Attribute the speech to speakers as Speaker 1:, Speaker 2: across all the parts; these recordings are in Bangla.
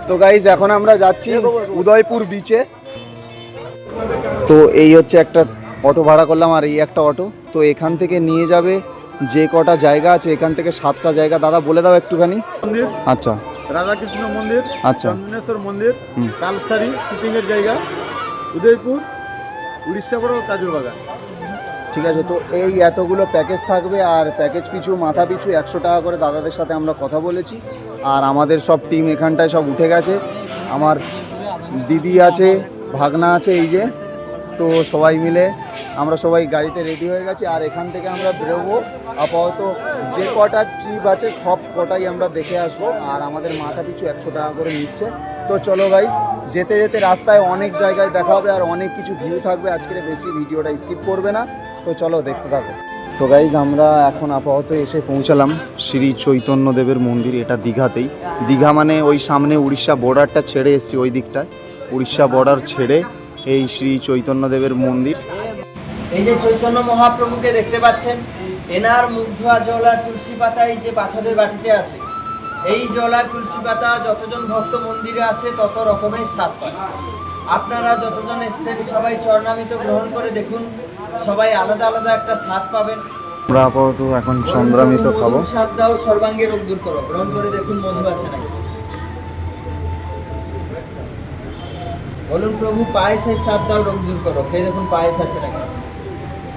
Speaker 1: তো গাইজ এখন আমরা যাচ্ছি উদয়পুর বিচে। তো এই হচ্ছে একটা অটো ভাড়া করলাম আর এই একটা অটো। তো এখান থেকে নিয়ে যাবে যে কটা জায়গা আছে, এখান থেকে 7টা জায়গা। দাদা বলে দাও একটুখানি।
Speaker 2: মন্দির,
Speaker 1: আচ্ছা,
Speaker 2: রাধাকৃষ্ণ মন্দির,
Speaker 1: আচ্ছা,
Speaker 2: চন্দনেশ্বর মন্দির, কালসারি শুটিংয়ের জায়গা, উদয়পুর, উড়িষ্যা বড় কাজু বাগান।
Speaker 1: ঠিক আছে। তো এই এতগুলো প্যাকেজ থাকবে আর প্যাকেজ পিছু মাথা পিছু 100 টাকা করে দাদাদের সাথে আমরা কথা বলেছি। আর আমাদের সব টিম এখানটায় সব উঠে গেছে। আমার দিদি আছে, ভাগনা আছে, এই যে। তো সবাই মিলে আমরা সবাই গাড়িতে রেডি হয়ে গেছি আর এখান থেকে আমরা বেরোবো। আপাতত যে কটা ট্রিপ আছে সব কটাই আমরা দেখে আসবো আর আমাদের মাথা পিছু 100 টাকা করে নিচ্ছে। তো চলো গাইস, যেতে যেতে রাস্তায় অনেক জায়গায় দেখা হবে আর অনেক কিছু ভিউ থাকবে। আজকের বেশি ভিডিওটা স্কিপ করবে না, তো চলো দেখতে থাকো। তো গাইজ আমরা এখন আপাতত এসে পৌঁছালাম শ্রী চৈতন্যদেবের মন্দির। এটা দীঘাতেই। দীঘা মানে ওই সামনে উড়িষ্যা বর্ডারটা ছেড়ে এসেছি, ওই দিকটায় উড়িষ্যা বর্ডার ছেড়ে এই শ্রী চৈতন্যদেবের মন্দির।
Speaker 3: এই যে চৈতন্য মহাপ্রভুকে দেখতে পাচ্ছেন, এনার মুগ্ধ জল আর তুলসী পাতা এই যে পাথরের বাটিতে আছে। এই জল আর তুলসী পাতা যতজন ভক্ত মন্দিরে আছে তত রকমের স্বাদ পায়। আপনারা যতজন এসছেন সবাই চরণামৃত গ্রহণ করে দেখুন, সবাই আলাদা আলাদা একটা স্বাদ পাবেন।
Speaker 1: আমরা আপাতত এখন চন্দ্রামৃত খাবো।
Speaker 3: স্বাদ দাও সর্বাঙ্গে রোগ দূর করো, গ্রহণ করে দেখুন মধু আছে নাকি। বলুন প্রভু পায়েসের স্বাদ দাও, রোগ দূর করো, খেয়ে দেখুন পায়েস আছে নাকি।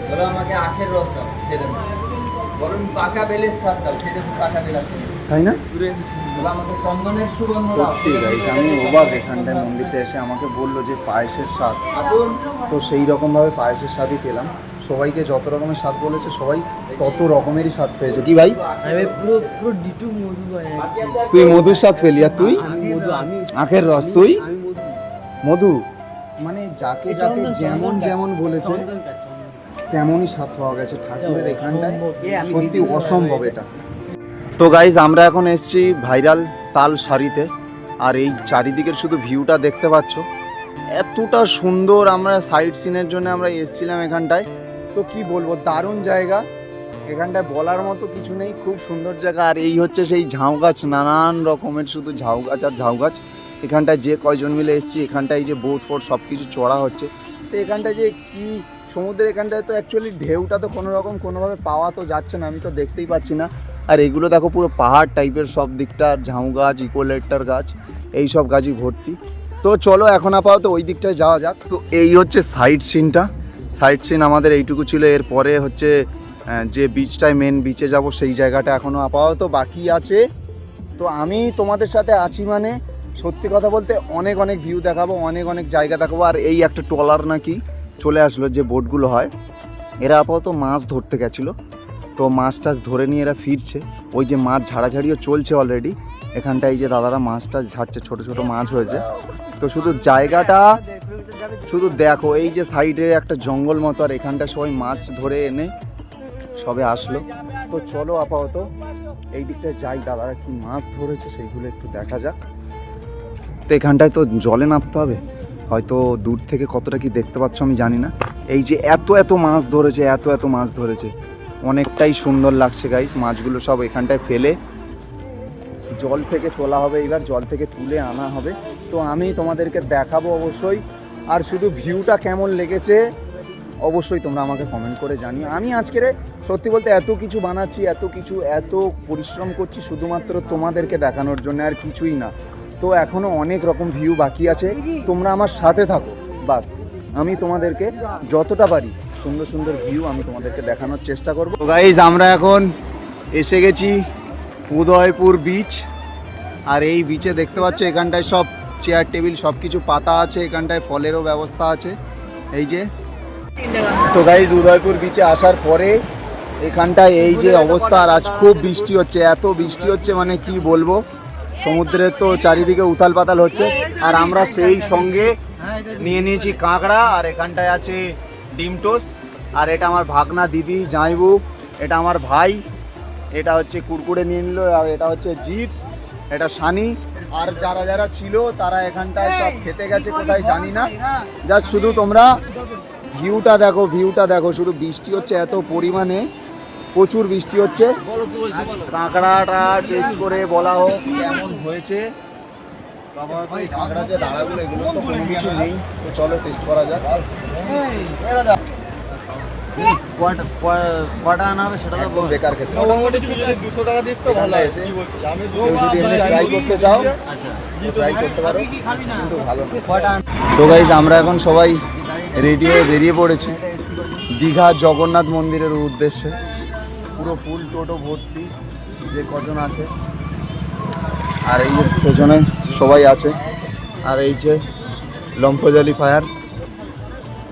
Speaker 3: বলো আমাকে আখের রস দাও, খেয়ে দেখুন। বলুন পাকা বেলের স্বাদ দাও, খেয়ে দেখুন পাকা বেল আছে,
Speaker 1: তাই না?
Speaker 3: বলো আমাকে চন্দনের সুগন্ধ দাও।
Speaker 1: সত্যি গাইস, আমি অবাক। এখানটায় মন্দিরটা এসে আমাকে বললো যে পায়েসের স্বাদ।
Speaker 3: আসুন।
Speaker 1: তো সেই রকমভাবে পায়েসের স্বাদই পেলাম। সবাইকে যত রকমের স্বাদ বলেছে সবাই তত রকমেরই স্বাদ পেয়েছে। কি ভাই,
Speaker 4: আমি পুরো পুরো ডিটু মধু বানাই।
Speaker 1: তুই মধুর স্বাদ পেলি আর তুই আখের রস, তুই মধু। মানে যাকে যাকে যেমন যেমন বলেছে তেমনই স্বাদ পাওয়া গেছে ঠাকুরের এখানটায়। সত্যি অসম্ভব এটা। তো গাইজ আমরা এখন এসেছি ভাইরাল তাল সারিতে আর এই চারিদিকের শুধু ভিউটা দেখতে পাচ্ছ, এতটা সুন্দর। আমরা সাইট সিনের জন্য আমরা এসেছিলাম এখানটায়। তো কি বলবো, দারুণ জায়গা। এখানটায় বলার মতো কিছু নেই, খুব সুন্দর জায়গা। আর এই হচ্ছে সেই ঝাউ গাছ, নানান রকমের শুধু ঝাউ গাছ আর ঝাউ গাছ। এখানটায় যে কয়জন মিলে এসেছি, এখানটায় যে বোট ফোট সব কিছু চড়া হচ্ছে। তো এখানটায় যে কি সমুদ্রের এখানটায় তো অ্যাকচুয়ালি ঢেউটা তো কোনোভাবে পাওয়া তো যাচ্ছে না, আমি তো দেখতেই পাচ্ছি না। আর এগুলো দেখো পুরো পাহাড় টাইপের সব দিকটা, ঝাউ গাছ, ইকোলেক্টার গাছ, এই সব গাছই ভর্তি। তো চলো এখন আপাতত ওই দিকটায় যাওয়া যাক। তো এই হচ্ছে সাইট সিনটা। সাইট সিন আমাদের এইটুকু ছিল। এরপরে হচ্ছে যে বিচটায় মেন বিচে যাব সেই জায়গাটা এখনও আপাতত বাকি আছে। তো আমি তোমাদের সাথে আছি মানে সত্যি কথা বলতে অনেক অনেক ভিউ দেখাবো, অনেক অনেক জায়গা দেখাবো। আর এই একটা ট্রলার নাকি চলে আসলো, যে বোটগুলো হয়, এরা আপাতত মাছ ধরতে গেছিলো। তো মাছ টাছ ধরে নিয়ে এরা ফিরছে। ওই যে মাছ ঝাড়াঝাড়িও চলছে অলরেডি এখানটায়। যে দাদারা মাছ টাছ ঝাড়ছে, ছোট ছোট মাছ হয়েছে। তো শুধু জায়গাটা শুধু দেখো, এই যে সাইডে একটা জঙ্গল মতো আর এখানটা সবাই মাছ ধরে এনে সবে আসলো। তো চলো আপাতত এই দিকটায় যাই, দাদারা কি মাছ ধরেছে সেইগুলো একটু দেখা যাক। তো এখানটায় তো জলে নামতে হবে, হয়তো দূর থেকে কতটা কি দেখতে পাচ্ছ আমি জানি না। এই যে এত এত মাছ ধরেছে, এত এত মাছ ধরেছে, অনেকটাই সুন্দর লাগছে গাইস। মাছগুলো সব এখানটায় ফেলে জল থেকে তোলা হবে, এবার জল থেকে তুলে আনা হবে। তো আমি তোমাদেরকে দেখাবো অবশ্যই। আর শুধু ভিউটা কেমন লেগেছে অবশ্যই তোমরা আমাকে কমেন্ট করে জানিও। আমি আজকের সত্যি বলতে এত কিছু বানাচ্ছি, এত পরিশ্রম করছি শুধুমাত্র তোমাদেরকে দেখানোর জন্য, আর কিছুই না। তো এখনও অনেক রকম ভিউ বাকি আছে, তোমরা আমার সাথে থাকো। বাস আমি তোমাদেরকে যতটা পারি সুন্দর সুন্দর ভিউ আমি তোমাদেরকে দেখানোর চেষ্টা করব। তো গাইজ আমরা এখন এসে গেছি উদয়পুর বিচ। আর এই বিচে দেখতে পাচ্ছ এখানটায় সব চেয়ার টেবিল সব কিছু পাতা আছে, এখানটায় ফলেরও ব্যবস্থা আছে। এই যে তো গাইজ উদয়পুর বিচে আসার পরে এখানটায় এই যে অবস্থা। আর আজ খুব বৃষ্টি হচ্ছে, এত বৃষ্টি হচ্ছে মানে কি বলবো। সমুদ্রের তো চারিদিকে উথাল পাতাল হচ্ছে। আর আমরা সেই সঙ্গে নিয়ে নিয়েছি কাঁকড়া, আর এখানটায় আছে ডিম টোস্ট। আর এটা আমার ভাগনা, দিদি, জামাইবু, এটা আমার ভাই, এটা হচ্ছে কুরকুরে নিয়ে নিল। আর এটা হচ্ছে জিৎ, এটা সানি। আর যারা যারা ছিল তারা এখানটায় সব খেতে গেছে কোথায় জানি না। জাস্ট শুধু তোমরা ভিউটা দেখো, ভিউটা দেখো। শুধু বৃষ্টি হচ্ছে এত পরিমাণে, প্রচুর বৃষ্টি হচ্ছে। কাঁকড়াটা টেস্ট করে বলা হোক কেমন হয়েছে। আপাতত এই কাঁকড়া যে দাঁড়াগুলো এগুলো তো কোনো কিছু নেই, তো চলো টেস্ট করা যাক।
Speaker 4: কটা আনা হবে সেটা তো
Speaker 1: একদম বেকার খেতে।
Speaker 2: মোটামুটি 200 টাকা দিস তো ভালো হয়।
Speaker 1: এসে কেউ যদি এমনি ট্রাই করতে চাও ট্রাই করতে পারো, কিন্তু ভালো না।
Speaker 4: কটা
Speaker 1: তো গাইজ আমরা এখন সবাই রেডি হয়ে বেরিয়ে পড়েছি দীঘা জগন্নাথ মন্দিরের উদ্দেশ্যে। পুরো ফুল টোটো ভর্তি যে কজন আছে, আর এই যে পেছনে সবাই আছে, আর এই যে লম্ফজালি ফায়ার।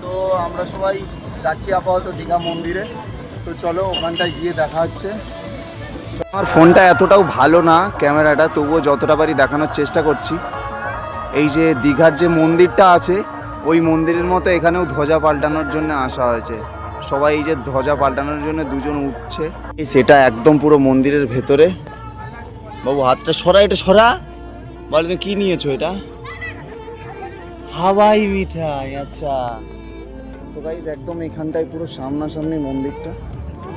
Speaker 1: তো আমরা সবাই যাচ্ছি আপাতত দীঘা মন্দিরে। তো চলো ওখানটায় গিয়ে দেখা হচ্ছে। আমার ফোনটা এতটাও ভালো না ক্যামেরাটা, তবুও যতটা পারি দেখানোর চেষ্টা করছি। এই যে দীঘার যে মন্দিরটা আছে ওই মন্দিরের মতো এখানেও ধ্বজা পাল্টানোর জন্য আসা হয়েছে। সবাই এই যে ধ্বজা পাল্টানোর জন্য দুজন উঠছে, সেটা একদম পুরো মন্দিরের ভেতরে। বাবু হাতটা সরা, এটা সরা। বলে তো কি নিয়েছো এটা? হাওয়াই মিঠাই। আচ্ছা, তো গাইজ একদম এখানটায় পুরো সামনাসামনি মন্দিরটা।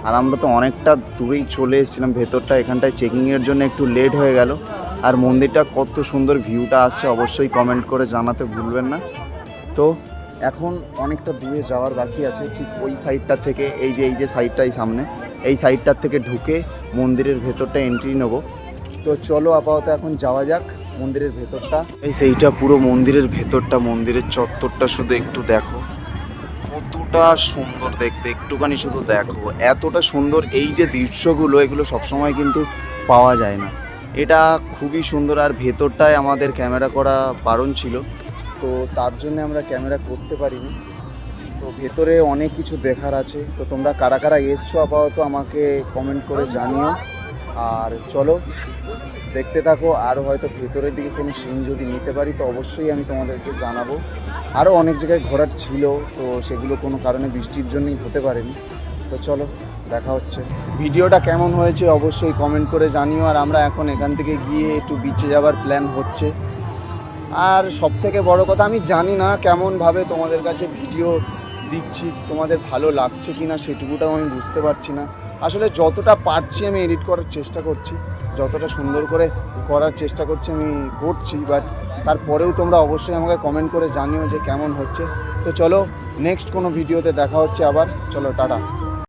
Speaker 1: আর আমরা তো অনেকটা দূরেই চলে এসেছিলাম ভেতরটা, এখানটায় চেকিংয়ের জন্য একটু লেট হয়ে গেল। আর মন্দিরটা কত সুন্দর ভিউটা আসছে অবশ্যই কমেন্ট করে জানাতে ভুলবেন না। তো এখন অনেকটা দূরে যাওয়ার বাকি আছে, ঠিক ওই সাইডটা থেকে এই যে সাইডটাই সামনে, এই সাইডটার থেকে ঢুকে মন্দিরের ভেতরটা এন্ট্রি নেব। তো চলো আপাতত এখন যাওয়া যাক মন্দিরের ভেতরটা। এই সেইটা পুরো মন্দিরের ভেতরটা, মন্দিরের চত্বরটা শুধু একটু দেখো কতটা সুন্দর দেখতে, একটুখানি শুধু দেখো। এতটা সুন্দর এই যে দৃশ্যগুলো, এগুলো সবসময় কিন্তু পাওয়া যায় না। এটা খুবই সুন্দর। আর ভেতরটায় আমাদের ক্যামেরা করা বারণ ছিল, তো তার জন্য আমরা ক্যামেরা করতে পারিনি। তো ভেতরে অনেক কিছু দেখার আছে। তো তোমরা কারা কারা এসছো আপাতত আমাকে কমেন্ট করে জানিও। আর চলো দেখতে থাকো। আরও হয়তো ভেতরের দিকে কোনো সিন যদি নিতে পারি তো অবশ্যই আমি তোমাদেরকে জানাবো। আরও অনেক জায়গায় ঘোরার ছিল, তো সেগুলো কোনো কারণে বৃষ্টির জন্যই হতে পারেনি। তো চলো দেখা হচ্ছে। ভিডিওটা কেমন হয়েছে অবশ্যই কমেন্ট করে জানিও। আর আমরা এখন এখান থেকে গিয়ে একটু বিচে যাওয়ার প্ল্যান হচ্ছে। আর সব থেকে বড় কথা, আমি জানি না কেমনভাবে তোমাদের কাছে ভিডিও দিচ্ছি, তোমাদের ভালো লাগছে কি না সেটুকুটাও আমি বুঝতে পারছি না। আসলে যতটা পারছি আমি এডিট করার চেষ্টা করছি, যতটা সুন্দর করে করার চেষ্টা করছি আমি করছি, বাট তারপরেও তোমরা অবশ্যই আমাকে কমেন্ট করে জানিও যে কেমন হচ্ছে। তো চলো নেক্সট কোনো ভিডিওতে দেখা হচ্ছে আবার। চলো টাটা।